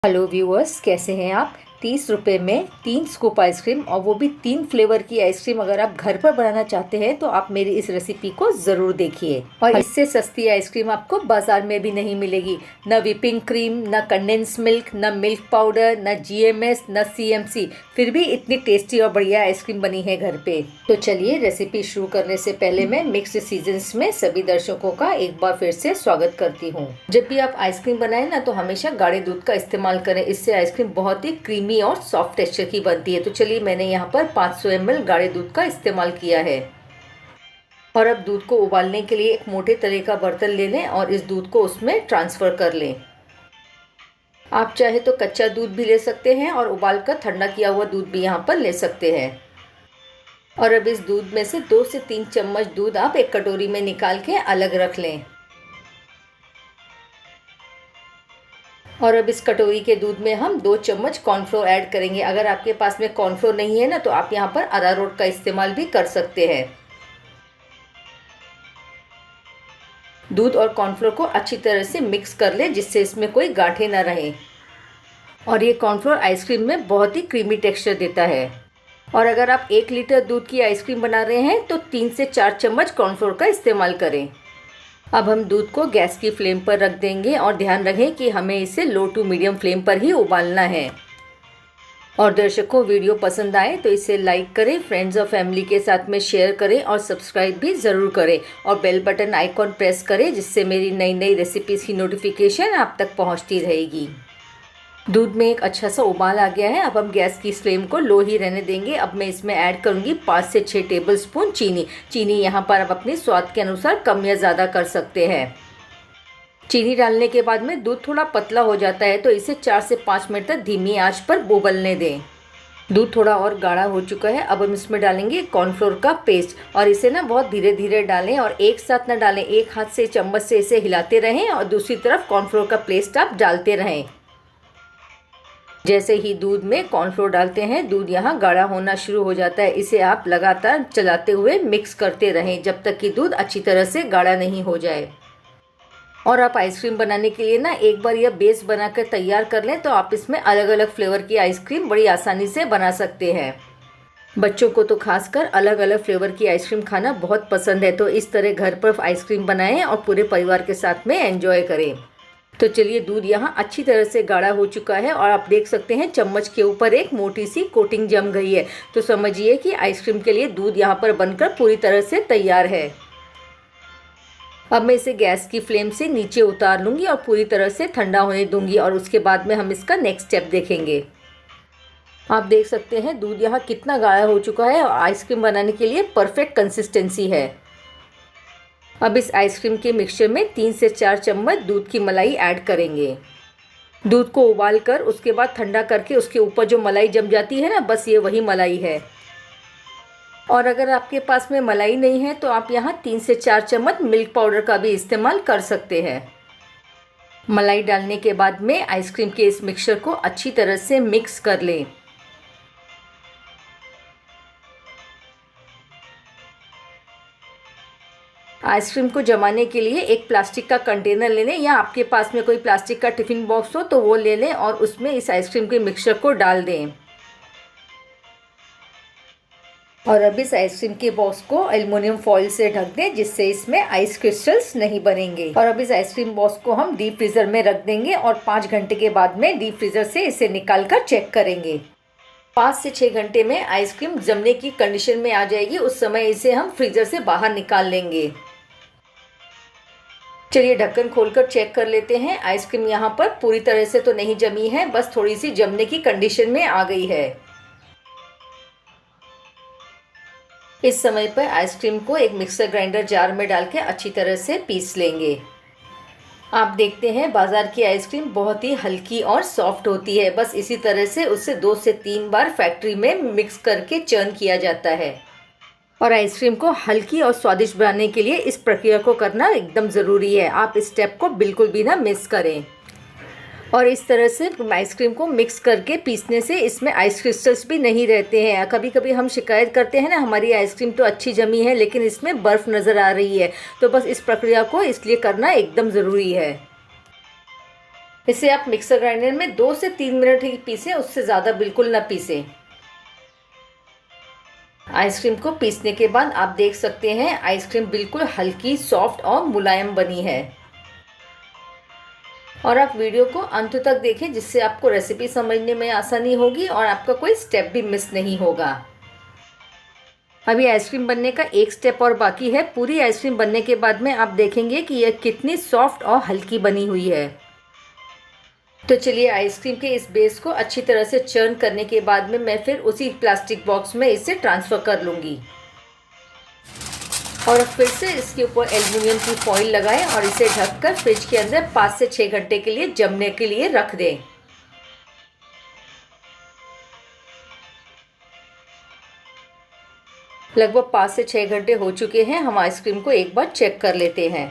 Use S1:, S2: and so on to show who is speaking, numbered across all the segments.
S1: Hello viewers, कैसे हैं आप। 30 रुपये में 3 स्कूप आइसक्रीम, और वो भी 3 फ्लेवर की आइसक्रीम अगर आप घर पर बनाना चाहते हैं तो आप मेरी इस रेसिपी को ज़रूर देखिए। और इससे सस्ती आइसक्रीम आपको बाज़ार में भी नहीं मिलेगी। न व्हिपिंग क्रीम, न कंडेंस मिल्क, न मिल्क पाउडर, न जीएमएस, न सीएमसी, फिर भी इतनी टेस्टी और बढ़िया आइसक्रीम बनी है घर पे। तो चलिए रेसिपी शुरू करने से पहले मैं मिक्स्ड सीजन्स में सभी दर्शकों का एक बार फिर से स्वागत करती हूँ। जब भी आप आइसक्रीम बनाएं ना तो हमेशा गाढ़े दूध का इस्तेमाल करें, इससे आइसक्रीम बहुत ही क्रीमी और सॉफ्ट टेक्सचर की बनती है। तो चलिए मैंने यहाँ पर 500 ml गाढ़े दूध का इस्तेमाल किया है। और अब दूध को उबालने के लिए एक मोटे तले का बर्तन ले लें और इस दूध को उसमें ट्रांसफ़र कर लें। आप चाहे तो कच्चा दूध भी ले सकते हैं और उबालकर ठंडा किया हुआ दूध भी यहाँ पर ले सकते हैं। और अब इस दूध में से 2 से 3 चम्मच दूध आप एक कटोरी में निकाल के अलग रख लें। और अब इस कटोरी के दूध में हम 2 चम्मच कॉर्नफ्लोर ऐड करेंगे। अगर आपके पास में कॉर्नफ्लोर नहीं है ना तो आप यहाँ पर अरारोट का इस्तेमाल भी कर सकते हैं। दूध और कॉर्नफ्लोर को अच्छी तरह से मिक्स कर ले जिससे इसमें कोई गांठें ना रहें। और ये कॉर्नफ्लोर आइसक्रीम में बहुत ही क्रीमी टेक्सचर देता है। और अगर आप 1 लीटर दूध की आइसक्रीम बना रहे हैं तो 3 से 4 चम्मच कॉर्नफ्लोर का इस्तेमाल करें। अब हम दूध को गैस की फ्लेम पर रख देंगे और ध्यान रखें कि हमें इसे लो टू मीडियम फ्लेम पर ही उबालना है। और दर्शकों, वीडियो पसंद आए तो इसे लाइक करें, फ्रेंड्स और फैमिली के साथ में शेयर करें और सब्सक्राइब भी ज़रूर करें। और बेल बटन आइकॉन प्रेस करें जिससे मेरी नई नई रेसिपीज़ की नोटिफिकेशन आप तक पहुंचती रहेगी। दूध में एक अच्छा सा उबाल आ गया है। अब हम गैस की फ्लेम को लो ही रहने देंगे। अब मैं इसमें ऐड करूंगी 5 से 6 टेबलस्पून चीनी यहाँ पर आप अपने स्वाद के अनुसार कम या ज़्यादा कर सकते हैं। चीनी डालने के बाद में दूध थोड़ा पतला हो जाता है तो इसे 4 से 5 मिनट तक धीमी आंच पर उबलने दें। दूध थोड़ा और गाढ़ा हो चुका है। अब हम इसमें डालेंगे कॉर्नफ्लोर का पेस्ट और इसे ना बहुत धीरे धीरे डालें और एक साथ ना डालें। एक हाथ से चम्मच से इसे हिलाते रहें और दूसरी तरफ कॉर्नफ्लोर का पेस्ट आप डालते रहें। जैसे ही दूध में कॉर्नफ्लोर डालते हैं दूध यहाँ गाढ़ा होना शुरू हो जाता है। इसे आप लगातार चलाते हुए मिक्स करते रहें जब तक कि दूध अच्छी तरह से गाढ़ा नहीं हो जाए। और आप आइसक्रीम बनाने के लिए ना एक बार यह बेस बनाकर तैयार कर लें तो आप इसमें अलग अलग फ्लेवर की आइसक्रीम बड़ी आसानी से बना सकते हैं। बच्चों को तो खासकर अलग अलग फ्लेवर की आइसक्रीम खाना बहुत पसंद है। तो इस तरह घर पर आइसक्रीम बनाएं और पूरे परिवार के साथ में एंजॉय करें। तो चलिए, दूध यहाँ अच्छी तरह से गाढ़ा हो चुका है और आप देख सकते हैं चम्मच के ऊपर एक मोटी सी कोटिंग जम गई है। तो समझिए कि आइसक्रीम के लिए दूध यहाँ पर बनकर पूरी तरह से तैयार है। अब मैं इसे गैस की फ्लेम से नीचे उतार लूँगी और पूरी तरह से ठंडा होने दूँगी और उसके बाद में हम इसका नेक्स्ट स्टेप देखेंगे। आप देख सकते हैं दूध यहाँ कितना गाढ़ा हो चुका है और आइसक्रीम बनाने के लिए परफेक्ट कंसिस्टेंसी है। अब इस आइसक्रीम के मिक्सचर में 3 से 4 चम्मच दूध की मलाई ऐड करेंगे। दूध को उबालकर उसके बाद ठंडा करके उसके ऊपर जो मलाई जम जाती है ना, बस ये वही मलाई है। और अगर आपके पास में मलाई नहीं है तो आप यहाँ 3 से 4 चम्मच मिल्क पाउडर का भी इस्तेमाल कर सकते हैं। मलाई डालने के बाद में आइसक्रीम के इस मिक्सचर को अच्छी तरह से मिक्स कर लें। आइसक्रीम को जमाने के लिए एक प्लास्टिक का कंटेनर ले लें या आपके पास में कोई प्लास्टिक का टिफ़िन बॉक्स हो तो वो ले लें और उसमें इस आइसक्रीम के मिक्सचर को डाल दें। और अब इस आइसक्रीम के बॉक्स को एल्युमिनियम फॉइल से ढक दें जिससे इसमें आइस क्रिस्टल्स नहीं बनेंगे। और अब इस आइसक्रीम बॉक्स को हम डीप फ्रीज़र में रख देंगे और 5 घंटे के बाद में डीप फ्रीज़र से इसे निकाल कर चेक करेंगे। 5 से 6 घंटे में आइसक्रीम जमने की कंडीशन में आ जाएगी। उस समय इसे हम फ्रीज़र से बाहर निकाल लेंगे। चलिए ढक्कन खोलकर चेक कर लेते हैं। आइसक्रीम यहाँ पर पूरी तरह से तो नहीं जमी है, बस थोड़ी सी जमने की कंडीशन में आ गई है। इस समय पर आइसक्रीम को एक मिक्सर ग्राइंडर जार में डाल के अच्छी तरह से पीस लेंगे। आप देखते हैं बाज़ार की आइसक्रीम बहुत ही हल्की और सॉफ्ट होती है। बस इसी तरह से उसे 2 से 3 बार फैक्ट्री में मिक्स करके चर्न किया जाता है। और आइसक्रीम को हल्की और स्वादिष्ट बनाने के लिए इस प्रक्रिया को करना एकदम ज़रूरी है। आप इस स्टेप को बिल्कुल भी ना मिस करें। और इस तरह से आइसक्रीम को मिक्स करके पीसने से इसमें आइस क्रिस्टल्स भी नहीं रहते हैं। कभी कभी हम शिकायत करते हैं ना, हमारी आइसक्रीम तो अच्छी जमी है लेकिन इसमें बर्फ़ नज़र आ रही है। तो बस इस प्रक्रिया को इसलिए करना एकदम ज़रूरी है। इसे आप मिक्सर ग्राइंडर में 2 से 3 मिनट ही पीसें, उससे ज़्यादा बिल्कुल ना पीसें। आइसक्रीम को पीसने के बाद आप देख सकते हैं आइसक्रीम बिल्कुल हल्की, सॉफ्ट और मुलायम बनी है। और आप वीडियो को अंत तक देखें, जिससे आपको रेसिपी समझने में आसानी होगी और आपका कोई स्टेप भी मिस नहीं होगा। अभी आइसक्रीम बनने का एक स्टेप और बाकी है। पूरी आइसक्रीम बनने के बाद में आप देखेंगे कि यह कितनी सॉफ्ट और हल्की बनी हुई है। तो चलिए आइसक्रीम के इस बेस को अच्छी तरह से चर्न करने के बाद में मैं फिर उसी प्लास्टिक बॉक्स में इसे ट्रांसफ़र कर लूँगी और फिर से इसके ऊपर एल्युमिनियम की फॉइल लगाएं और इसे ढककर फ्रिज के अंदर 5 से 6 घंटे के लिए जमने के लिए रख दें। लगभग 5 से 6 घंटे हो चुके हैं। हम आइसक्रीम को एक बार चेक कर लेते हैं।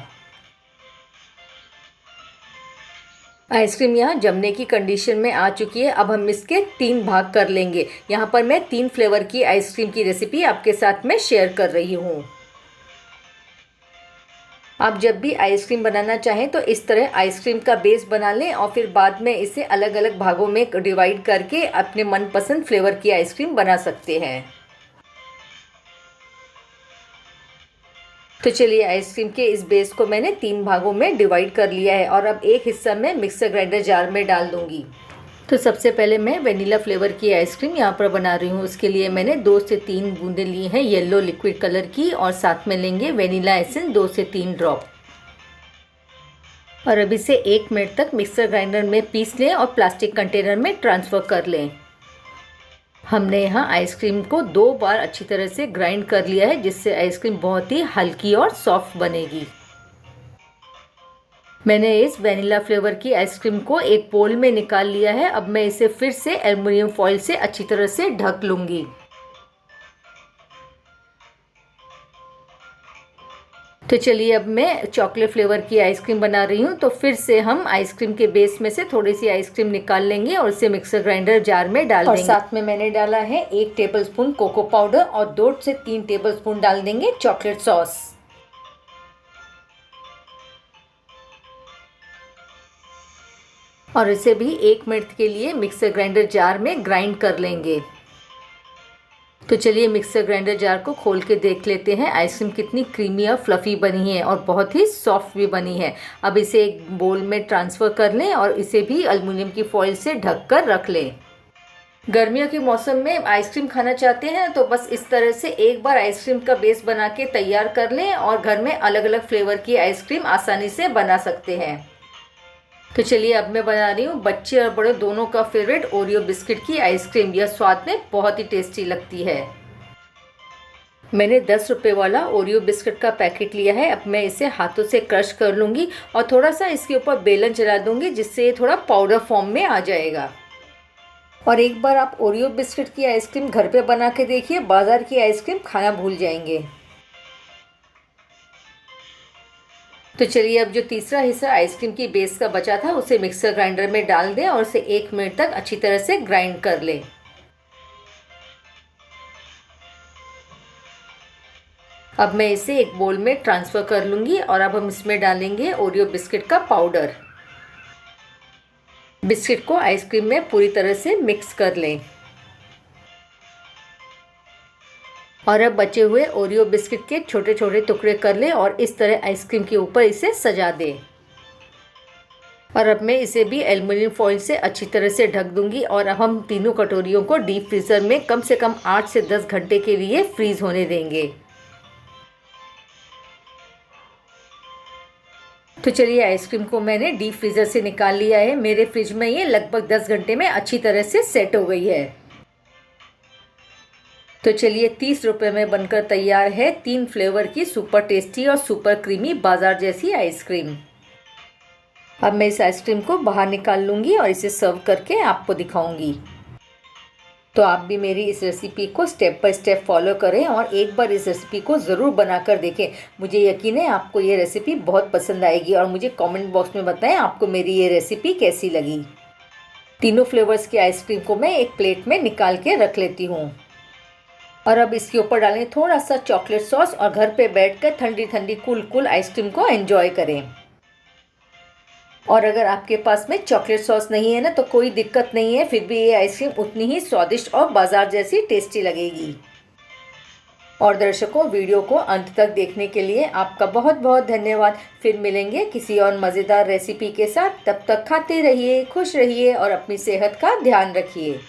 S1: आइसक्रीम यहाँ जमने की कंडीशन में आ चुकी है। अब हम इसके 3 भाग कर लेंगे। यहाँ पर मैं 3 फ्लेवर की आइसक्रीम की रेसिपी आपके साथ में शेयर कर रही हूँ। आप जब भी आइसक्रीम बनाना चाहें तो इस तरह आइसक्रीम का बेस बना लें और फिर बाद में इसे अलग अलग भागों में डिवाइड करके अपने मनपसंद फ्लेवर की आइसक्रीम बना सकते हैं। तो चलिए आइसक्रीम के इस बेस को मैंने 3 भागों में डिवाइड कर लिया है और अब एक हिस्सा मैं मिक्सर ग्राइंडर जार में डाल दूंगी। तो सबसे पहले मैं वेनिला फ्लेवर की आइसक्रीम यहाँ पर बना रही हूँ। उसके लिए मैंने 2 से 3 बूंदें ली हैं येलो लिक्विड कलर की और साथ में लेंगे वेनिला एसेंस 2 से 3 ड्रॉप। और अब इसे 1 मिनट तक मिक्सर ग्राइंडर में पीस लें और प्लास्टिक कंटेनर में ट्रांसफ़र कर लें। हमने यहाँ आइसक्रीम को 2 बार अच्छी तरह से ग्राइंड कर लिया है, जिससे आइसक्रीम बहुत ही हल्की और सॉफ्ट बनेगी। मैंने इस वेनिला फ्लेवर की आइसक्रीम को एक बोल में निकाल लिया है। अब मैं इसे फिर से एल्युमिनियम फॉइल से अच्छी तरह से ढक लूँगी। तो चलिए अब मैं चॉकलेट फ्लेवर की आइसक्रीम बना रही हूँ। तो फिर से हम आइसक्रीम के बेस में से थोड़ी सी आइसक्रीम निकाल लेंगे और इसे मिक्सर ग्राइंडर जार में डाल देंगे। और साथ में मैंने डाला है 1 टेबलस्पून कोको पाउडर और 2 से 3 टेबलस्पून डाल देंगे चॉकलेट सॉस। और इसे भी 1 मिनट के लिए मिक्सर ग्राइंडर जार में ग्राइंड कर लेंगे। तो चलिए मिक्सर ग्राइंडर जार को खोल के देख लेते हैं आइसक्रीम कितनी क्रीमी और फ्लफ़ी बनी है और बहुत ही सॉफ्ट भी बनी है। अब इसे एक बोल में ट्रांसफ़र कर लें और इसे भी एल्युमिनियम की फॉइल से ढक कर रख लें। गर्मियों के मौसम में आइसक्रीम खाना चाहते हैं तो बस इस तरह से एक बार आइसक्रीम का बेस बना के तैयार कर लें और घर में अलग अलग फ्लेवर की आइसक्रीम आसानी से बना सकते हैं। तो चलिए अब मैं बना रही हूँ बच्चे और बड़े दोनों का फेवरेट ओरियो बिस्किट की आइसक्रीम। यह स्वाद में बहुत ही टेस्टी लगती है। मैंने 10 रुपये वाला ओरियो बिस्किट का पैकेट लिया है। अब मैं इसे हाथों से क्रश कर लूँगी और थोड़ा सा इसके ऊपर बेलन चला दूँगी, जिससे ये थोड़ा पाउडर फॉर्म में आ जाएगा। और एक बार आप ओरियो बिस्किट की आइसक्रीम घर पे बना के देखिए, बाज़ार की आइसक्रीम खाना भूल जाएंगे। तो चलिए अब जो तीसरा हिस्सा आइसक्रीम की बेस का बचा था उसे मिक्सर ग्राइंडर में डाल दें और इसे 1 मिनट तक अच्छी तरह से ग्राइंड कर लें। अब मैं इसे एक बोल में ट्रांसफ़र कर लूँगी और अब हम इसमें डालेंगे ओरियो बिस्किट का पाउडर। बिस्किट को आइसक्रीम में पूरी तरह से मिक्स कर लें और अब बचे हुए ओरियो बिस्किट के छोटे छोटे टुकड़े कर लें और इस तरह आइसक्रीम के ऊपर इसे सजा दें। और अब मैं इसे भी एल्युमिनियम फॉइल से अच्छी तरह से ढक दूंगी और अब हम तीनों कटोरियों को डीप फ्रीज़र में कम से कम 8 से 10 घंटे के लिए फ्रीज़ होने देंगे। तो चलिए आइसक्रीम को मैंने डीप फ्रीज़र से निकाल लिया है। मेरे फ्रिज में ये लगभग 10 घंटे में अच्छी तरह से सेट हो गई है। तो चलिए 30 रुपये में बनकर तैयार है 3 फ्लेवर की सुपर टेस्टी और सुपर क्रीमी बाजार जैसी आइसक्रीम। अब मैं इस आइसक्रीम को बाहर निकाल लूँगी और इसे सर्व करके आपको दिखाऊंगी। तो आप भी मेरी इस रेसिपी को स्टेप बाय स्टेप फॉलो करें और एक बार इस रेसिपी को ज़रूर बनाकर देखें। मुझे यकीन है आपको ये रेसिपी बहुत पसंद आएगी और मुझे कमेंट बॉक्स में बताएं आपको मेरी ये रेसिपी कैसी लगी। तीनों फ्लेवर्स की आइसक्रीम को मैं एक प्लेट में निकाल के रख लेती हूँ और अब इसके ऊपर डालें थोड़ा सा चॉकलेट सॉस और घर पे बैठकर ठंडी ठंडी कूल आइसक्रीम को एंजॉय करें। और अगर आपके पास में चॉकलेट सॉस नहीं है ना तो कोई दिक्कत नहीं है, फिर भी ये आइसक्रीम उतनी ही स्वादिष्ट और बाजार जैसी टेस्टी लगेगी। और दर्शकों, वीडियो को अंत तक देखने के लिए आपका बहुत बहुत धन्यवाद। फिर मिलेंगे किसी और मज़ेदार रेसिपी के साथ। तब तक खाते रहिए, खुश रहिए और अपनी सेहत का ध्यान रखिए।